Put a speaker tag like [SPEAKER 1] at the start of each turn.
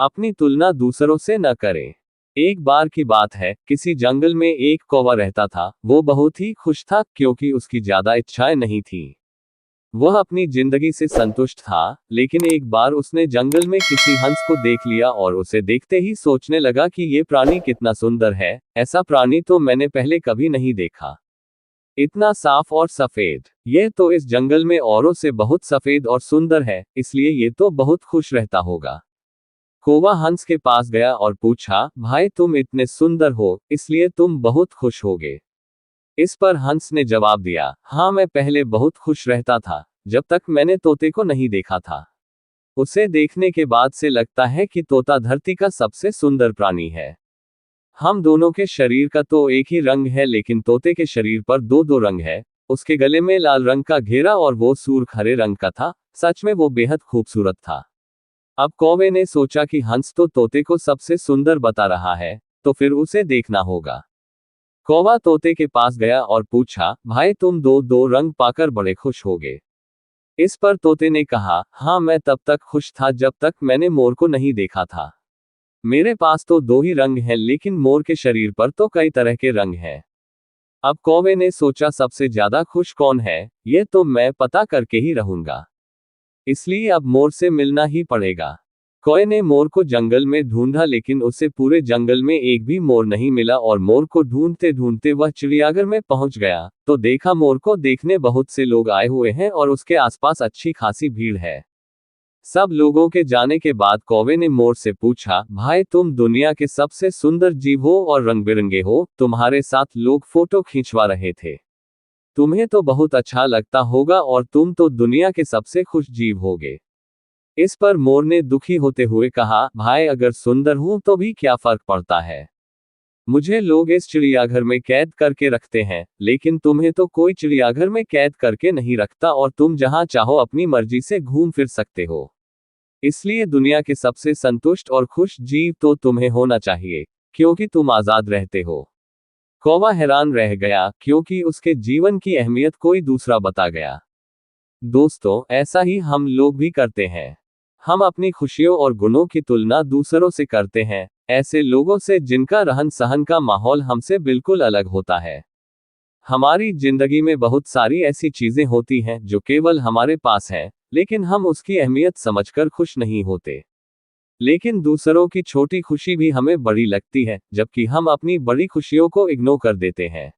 [SPEAKER 1] अपनी तुलना दूसरों से न करें। एक बार की बात है, किसी जंगल में एक कौवा रहता था। वो बहुत ही खुश था क्योंकि उसकी ज्यादा इच्छाएं नहीं थी। वह अपनी जिंदगी से संतुष्ट था, लेकिन एक बार उसने जंगल में किसी हंस को देख लिया और उसे देखते ही सोचने लगा कि ये प्राणी कितना सुंदर है, ऐसा प्राणी तो मैंने पहले कभी नहीं देखा। इतना साफ और सफेद, यह तो इस जंगल में औरों से बहुत सफेद और सुंदर है, इसलिए ये तो बहुत खुश रहता होगा। कौवा हंस के पास गया और पूछा, भाई तुम इतने सुंदर हो, इसलिए तुम बहुत खुश होगे। इस पर हंस ने जवाब दिया, हाँ मैं पहले बहुत खुश रहता था, जब तक मैंने तोते को नहीं देखा था। उसे देखने के बाद से लगता है कि तोता धरती का सबसे सुंदर प्राणी है। हम दोनों के शरीर का तो एक ही रंग है, लेकिन तोते के शरीर पर दो दो रंग है। उसके गले में लाल रंग का घेरा और वो सूर्ख हरे रंग का था। सच में वो बेहद खूबसूरत था। अब कौवे ने सोचा कि हंस तो तोते को सबसे सुंदर बता रहा है, तो फिर उसे देखना होगा। कौवा तोते के पास गया और पूछा, भाई तुम दो दो रंग पाकर बड़े खुश होगे। इस पर तोते ने कहा, हाँ मैं तब तक खुश था जब तक मैंने मोर को नहीं देखा था। मेरे पास तो दो ही रंग हैं, लेकिन मोर के शरीर पर तो कई तरह के रंग हैं। अब कौवे ने सोचा सबसे ज्यादा खुश कौन है, यह तो मैं पता करके ही रहूंगा। इसलिए अब मोर से मिलना ही पड़ेगा। कौवे ने मोर को जंगल में ढूंढा, लेकिन उसे पूरे जंगल में एक भी मोर नहीं मिला और मोर को ढूंढते ढूंढते वह चिड़ियाघर में पहुंच गया, तो देखा मोर को देखने बहुत से लोग आए हुए हैं और उसके आसपास अच्छी खासी भीड़ है। सब लोगों के जाने के बाद कौवे ने मोर से पूछा, भाई तुम दुनिया के सबसे सुंदर जीव हो और रंग बिरंगे हो, तुम्हारे साथ लोग फोटो खींचवा रहे थे। तुम्हें तो बहुत अच्छा लगता होगा और तुम तो दुनिया के सबसे खुश जीव होगे। इस पर मोर ने दुखी होते हुए कहा, भाई अगर सुंदर हूं तो भी क्या फर्क पड़ता है। मुझे लोग इस चिड़ियाघर में कैद करके रखते हैं, लेकिन तुम्हें तो कोई चिड़ियाघर में कैद करके नहीं रखता और तुम जहां चाहो अपनी मर्जी से घूम फिर सकते हो। इसलिए दुनिया के सबसे संतुष्ट और खुश जीव तो तुम्हें होना चाहिए, क्योंकि तुम आजाद रहते हो। कौवा हैरान रह गया, क्योंकि उसके जीवन की अहमियत कोई दूसरा बता गया। दोस्तों, ऐसा ही हम लोग भी करते हैं। हम अपनी खुशियों और गुणों की तुलना दूसरों से करते हैं, ऐसे लोगों से जिनका रहन सहन का माहौल हमसे बिल्कुल अलग होता है। हमारी जिंदगी में बहुत सारी ऐसी चीजें होती हैं जो केवल हमारे पास हैं, लेकिन हम उसकी अहमियत समझकर खुश नहीं होते। लेकिन दूसरों की छोटी खुशी भी हमें बड़ी लगती है, जबकि हम अपनी बड़ी खुशियों को इग्नोर कर देते हैं।